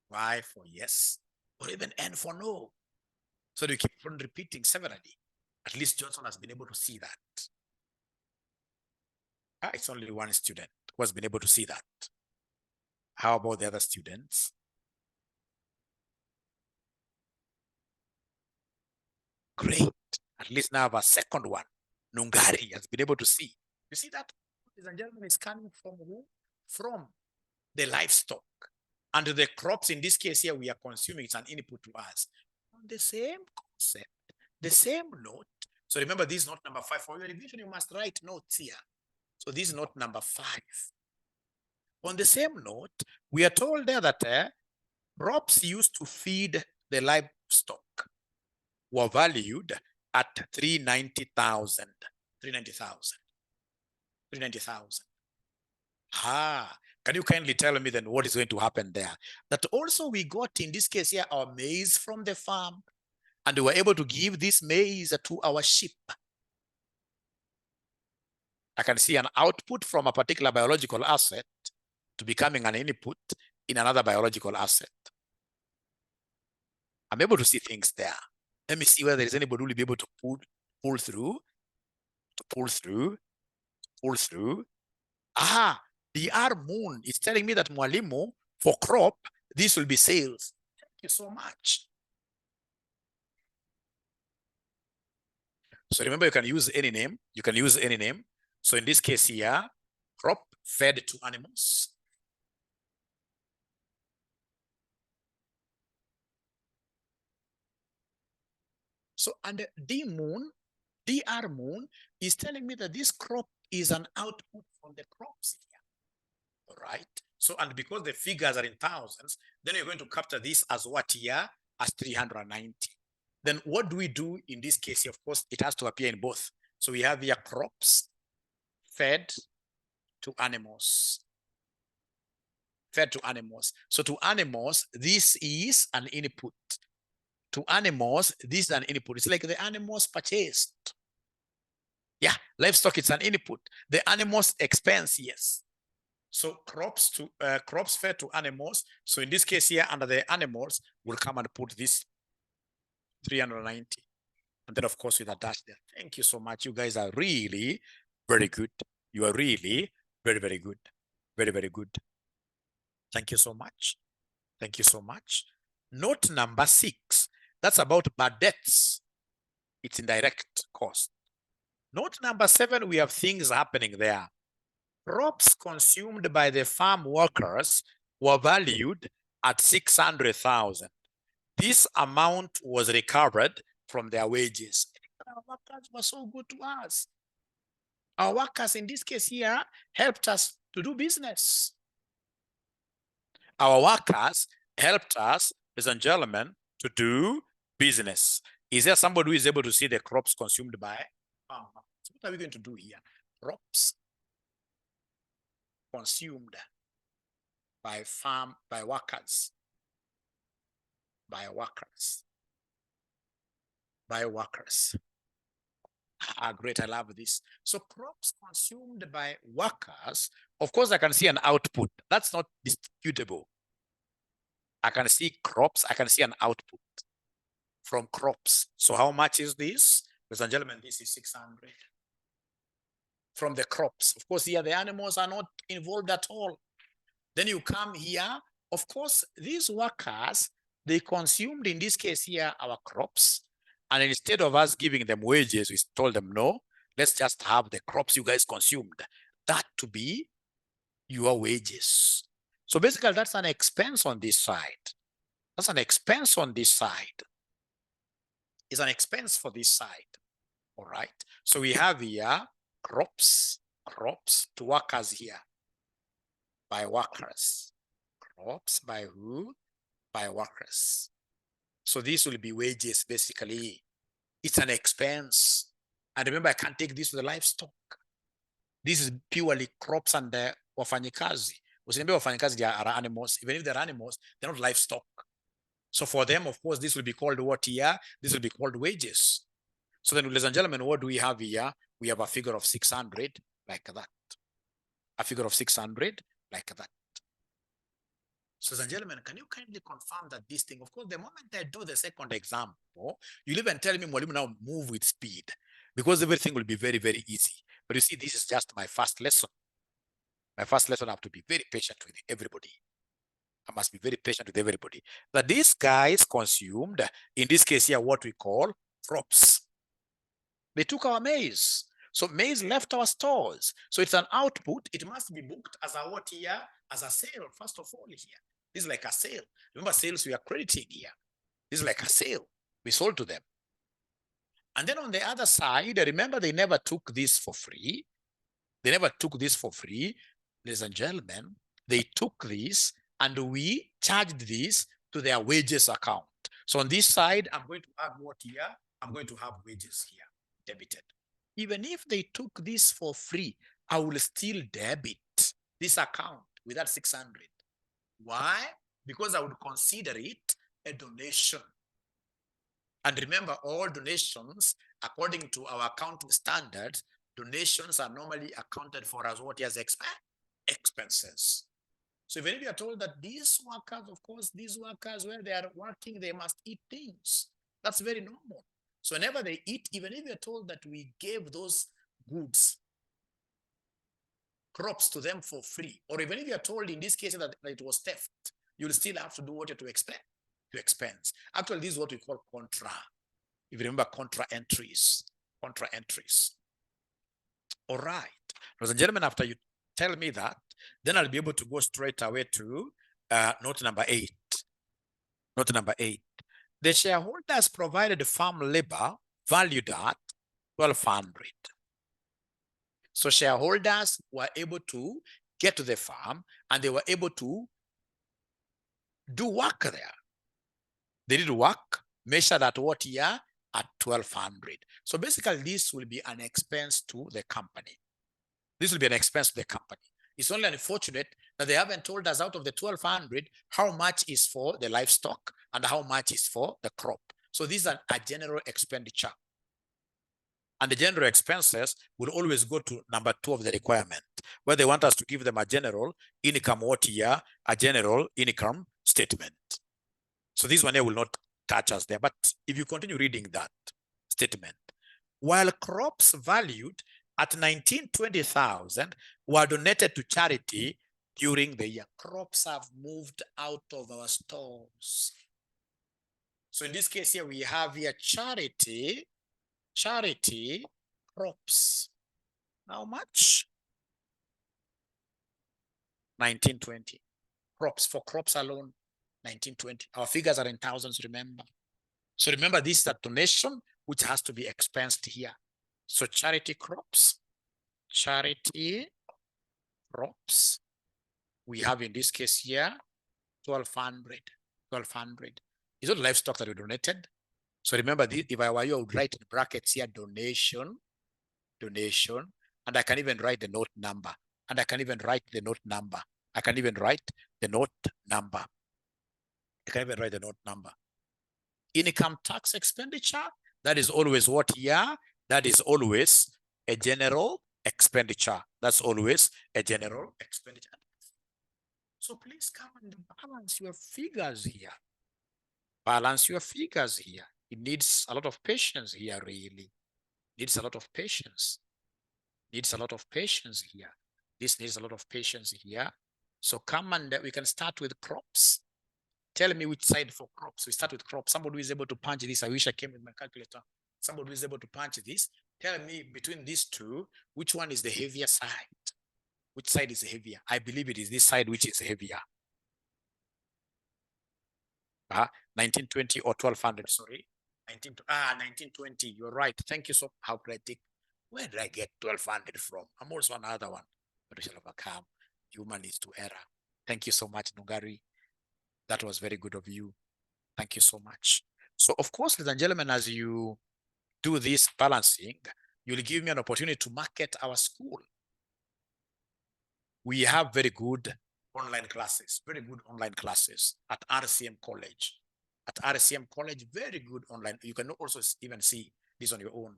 Y for yes, or even N for no. So you keep on repeating severally. At least Johnson has been able to see that. It's only one student who has been able to see that. How about the other students? Great. At least now I have a second one. Nungari has been able to see. You see that, ladies and gentlemen, is coming from who? From the livestock. And the crops, in this case here, we are consuming, it's an input to us. On the same concept, the same note. So remember, this is note number 5. For your revision, you must write notes here. So this is note number 5. On the same note, we are told there that crops used to feed the livestock were valued at 390,000. 390,000. 390,000. Can you kindly tell me then what is going to happen there? That also we got, in this case here, our maize from the farm, and we were able to give this maize to our sheep. I can see an output from a particular biological asset to becoming an input in another biological asset. I'm able to see things there. Let me see whether there is anybody who will be able to pull through. The R moon is telling me that Mwalimu, for crop, this will be sales. Thank you so much. So remember, you can use any name. You can use any name. So in this case here, crop fed to animals. So, and DR moon is telling me that this crop is an output from the crops here. All right. So, and because the figures are in thousands, then you're going to capture this as what here? As 390. Then what do we do in this case? Of course, it has to appear in both. So we have here crops fed to animals. Fed to animals. So to animals, this is an input. To animals, this is an input. It's like the animals purchased. Yeah, livestock, it's an input. The animals expense, yes. So crops fed to animals. So in this case here, under the animals, we'll come and put this 390. And then of course with a dash there. Thank you so much. You guys are really very good. You are really very, very good. Very, very good. Thank you so much. Thank you so much. Note number 6. That's about bad debts. It's indirect cost. Note number 7, we have things happening there. Crops consumed by the farm workers were valued at 600,000. This amount was recovered from their wages. Our workers were so good to us. Our workers in this case here helped us to do business. Our workers helped us, ladies and gentlemen, to do business. Is there somebody who is able to see the crops consumed by farmers? What are we going to do here? Crops consumed by workers. Great, I love this. So crops consumed by workers, of course, I can see an output. That's not disputable. I can see crops, I can see an output from crops. So how much is this? Ladies and gentlemen, this is 600. From the crops. Of course, here the animals are not involved at all. Then you come here, of course, these workers, they consumed, in this case here, our crops. And instead of us giving them wages, we told them, no, let's just have the crops you guys consumed. That to be your wages. So basically, that's an expense on this side. That's an expense on this side. It's an expense for this side. All right. So we have here crops to workers here. By workers. Crops by who? By workers. So this will be wages, basically. It's an expense. And remember, I can't take this to the livestock. This is purely crops and wafanyikazi. Usiniambia wafanyikazi are animals. Even if they're animals, they're not livestock. So for them, of course, this will be called what here? This will be called wages. So then, ladies and gentlemen, what do we have here? We have a figure of 600 like that. A figure of 600 like that. So, ladies and gentlemen, can you kindly confirm that this thing, of course, the moment I do the second example, you'll even tell me, Mwalimu, now move with speed, because everything will be very, very easy. But you see, this is just my first lesson. My first lesson, I have to be very patient with everybody. I must be very patient with everybody. That these guys consumed, in this case here, what we call crops. They took our maize. So maize left our stores. So it's an output. It must be booked as a what here? As a sale, first of all here. This is like a sale. Remember, sales we are crediting here. This is like a sale. We sold to them. And then on the other side, remember, they never took this for free. They never took this for free. Ladies and gentlemen, they took this and we charged this to their wages account. So on this side, I'm going to add what here? I'm going to have wages here, debited. Even if they took this for free, I will still debit this account with that 600. Why? Because I would consider it a donation. And remember, all donations, according to our accounting standards, donations are normally accounted for as what is expenses. So even if you are told that these workers, of course, these workers, where they are working, they must eat things. That's very normal. So whenever they eat, even if you're told that we gave those goods, crops to them for free, or even if you're told in this case that it was theft, you'll still have to do what you have to expect, to expense. Actually, this is what we call contra. If you remember, contra entries. All right. Ladies and gentlemen, after you tell me that, then I'll be able to go straight away to note number 8. Note number 8. The shareholders provided farm labor valued at 1,200. So shareholders were able to get to the farm and they were able to do work there. They did work, measured at what year? At 1,200. So basically, this will be an expense to the company. This will be an expense to the company. It's only unfortunate that they haven't told us out of the 1,200 how much is for the livestock and how much is for the crop. So this is a general expenditure. And the general expenses will always go to number 2 of the requirement, where they want us to give them a general income what year, a general income statement. So this one here will not touch us there. But if you continue reading that statement, while crops valued at 19,000-20,000 were donated to charity during the year. Crops have moved out of our stores. So in this case here, we have here charity crops. How much? 1920. Crops, for crops alone. 1920. Our figures are in thousands, remember. So remember, this is a donation which has to be expensed here. So charity crops, we have in this case here, 1200. Is it livestock that we donated? So remember, this, if I were you, I would write in brackets here, donation, and I can even write the note number. I can even write the note number. Income tax expenditure, that is always what here? That is always a general expenditure. That's always a general expenditure. So please come and balance your figures here. It needs a lot of patience here, really. Needs a lot of patience. Here. This needs a lot of patience here. So come and we can start with crops. Tell me which side for crops. We start with crops. Somebody who is able to punch this. I wish I came with my calculator. Somebody who is able to punch this. Tell me between these two, which one is the heavier side? Which side is heavier? I believe it is this side which is heavier. 1920 or 1200, sorry. 1920, you're right. Thank you so how critic. Where did I get 1200 from? I'm also another one, but we shall overcome. Human is to error. Thank you so much, Nugari. That was very good of you. Thank you so much. So, of course, ladies and gentlemen, as you do this balancing, you'll give me an opportunity to market our school. We have very good online classes at RCM College. Very good online. You can also even see this on your own.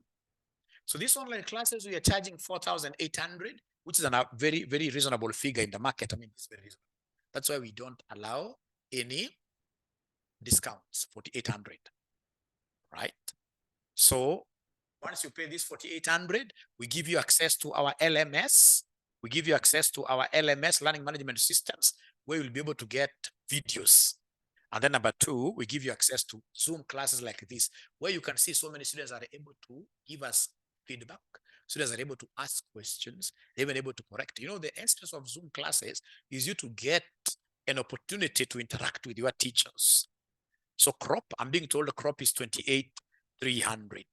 So these online classes, we are charging 4,800, which is a very, very reasonable figure in the market. I mean, it's very reasonable. That's why we don't allow any discounts, 4,800, right? So once you pay this 4,800, we give you access to our LMS. Learning management systems, where you'll be able to get videos. And then number two, we give you access to Zoom classes like this, where you can see so many students are able to give us feedback. Students are able to ask questions, they're even able to correct. You know, the essence of Zoom classes is you to get an opportunity to interact with your teachers. So crop, I'm being told the crop is 28,300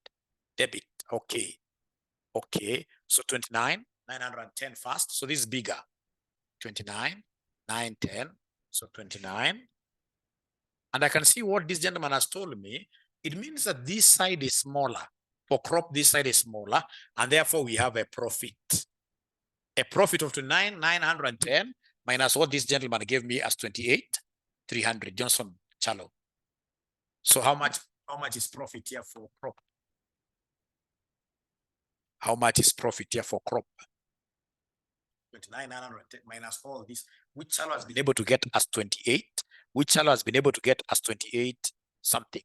debit. Okay. So 29,910 first. So this is bigger. 29,910. So 29. And I can see what this gentleman has told me. It means that this side is smaller. For crop, this side is smaller. And therefore, we have a profit. A profit of 29,910 minus what this gentleman gave me as 28,300. Johnson Chalo. So how much is profit here for crop? How much is profit here for crop? 29,910 minus all this. Which Chalo has been able to get as 28? Which Chalo has been able to get as 28 something?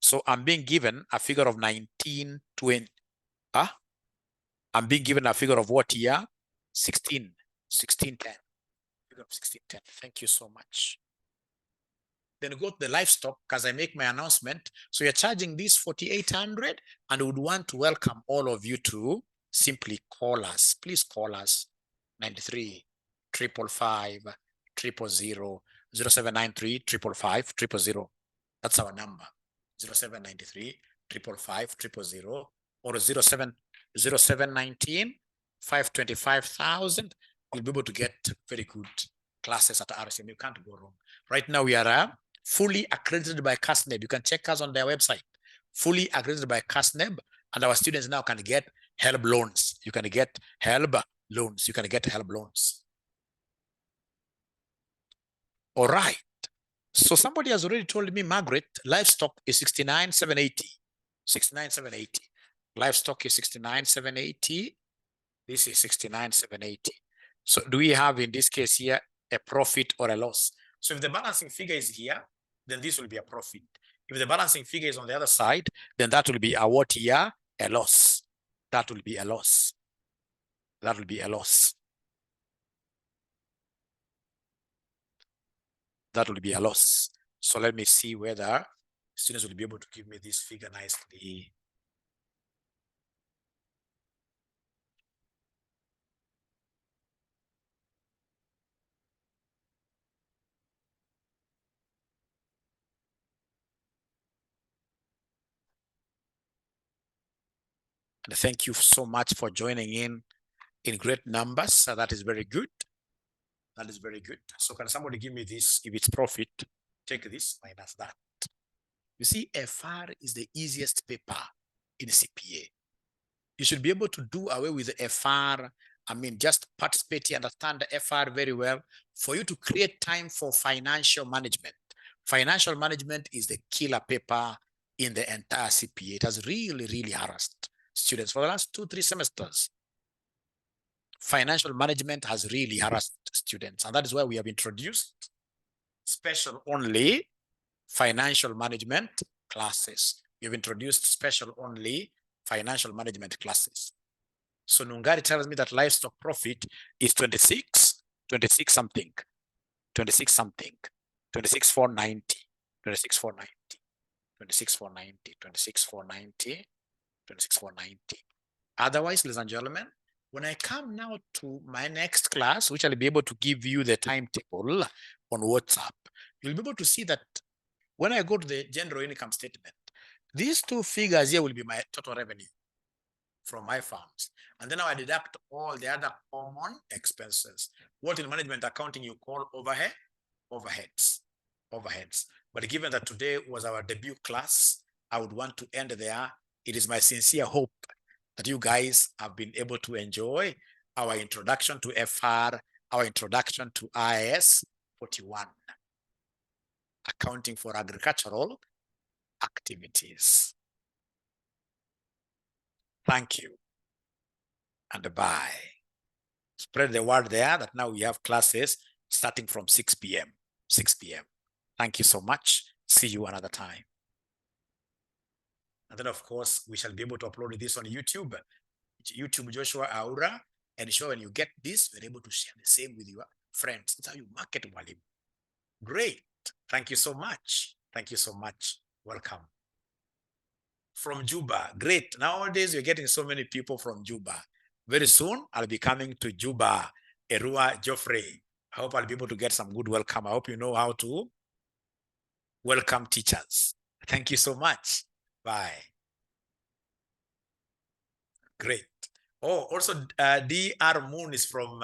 So I'm being given a figure of 1920. I'm being given a figure of what year? 1610. Figure of 1610. Thank you so much. Then go to the livestock because I make my announcement. So you're charging this 4,800, and we would want to welcome all of you to simply call us. Please call us 93 555 000 0793 555 000. That's our number. 0793 555 000 or 0719 525,000. You'll be able to get very good classes at RCM. You can't go wrong. Right now we are fully accredited by CASNEB. You can check us on their website. Fully accredited by CASNEB, and our students now can get HELB loans. You can get HELB loans. All right. So somebody has already told me, Margaret, livestock is 69,780. 69,780. Livestock is 69,780. This is 69,780. So do we have in this case here a profit or a loss? So if the balancing figure is here, then this will be a profit. If the balancing figure is on the other side, then that will be a what here? A loss. That will be a loss. So let me see whether students will be able to give me this figure nicely. And thank you so much for joining in great numbers. So that is very good. That is very good. So can somebody give me this? If it's profit, take this minus that. You see, FR is the easiest paper in CPA. You should be able to do away with the FR. I mean, just participate here, understand the FR very well for you to create time for financial management. Financial management is the killer paper in the entire CPA. It has really, really harassed students for the last 2-3 semesters. Financial management has really harassed students, and that is why we have introduced special only financial management classes. We have introduced special only financial management classes. So Nungari tells me that livestock profit is 26 something, 26 something, 26,490, 26,490, 26,490, 26,490, 26,490. Otherwise, ladies and gentlemen, when I come now to my next class, which I'll be able to give you the timetable on WhatsApp, you'll be able to see that when I go to the general income statement, these two figures here will be my total revenue from my farms. And then I deduct all the other common expenses. What in management accounting you call overheads. But given that today was our debut class, I would want to end there. It is my sincere hope that you guys have been able to enjoy our introduction to FR, our introduction to IAS 41, accounting for agricultural activities. Thank you and bye. Spread the word there that now we have classes starting from 6 p.m. 6 p.m. Thank you so much. See you another time. And then, of course, we shall be able to upload this on YouTube. YouTube Joshua Aura. And sure, when you get this, you're able to share the same with your friends. That's how you market Mwalimu. Great. Thank you so much. Thank you so much. Welcome. From Juba. Great. Nowadays, you're getting so many people from Juba. Very soon, I'll be coming to Juba, Erua Geoffrey. I hope I'll be able to get some good welcome. I hope you know how to welcome teachers. Thank you so much. Bye. Great. Oh, also, DR Moon is from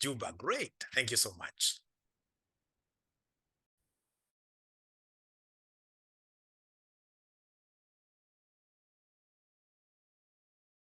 Juba. Great. Thank you so much.